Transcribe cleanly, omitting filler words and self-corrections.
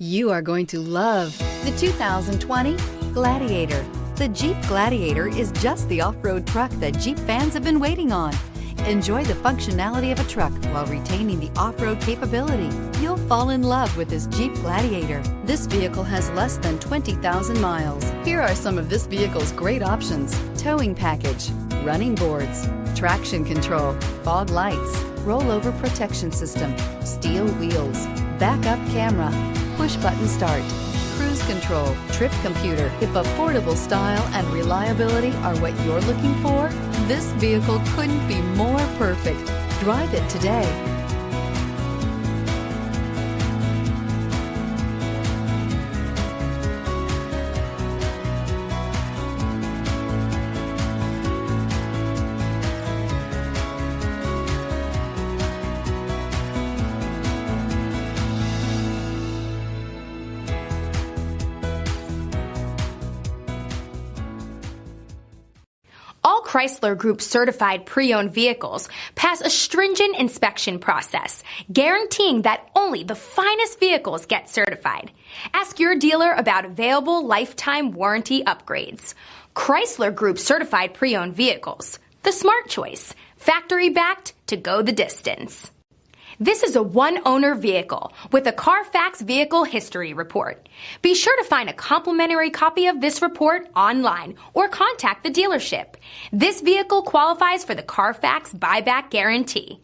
You are going to love the 2020 Gladiator. The Jeep Gladiator is just the off-road truck that Jeep fans have been waiting on. Enjoy the functionality of a truck while retaining the off-road capability. You'll fall in love with this Jeep Gladiator. This vehicle has less than 20,000 miles. Here are some of this vehicle's great options: towing package, running boards, traction control, fog lights, rollover protection system, steel wheels, backup camera, push-button start, cruise control, trip computer. If affordable style and reliability are what you're looking for, this vehicle couldn't be more perfect. Drive it today. All Chrysler Group certified pre-owned vehicles pass a stringent inspection process, guaranteeing that only the finest vehicles get certified. Ask your dealer about available lifetime warranty upgrades. Chrysler Group certified pre-owned vehicles, the smart choice, factory backed to go the distance. This is a one-owner vehicle with a CarFax Vehicle History Report. Be sure to find a complimentary copy of this report online or contact the dealership. This vehicle qualifies for the CarFax buyback guarantee.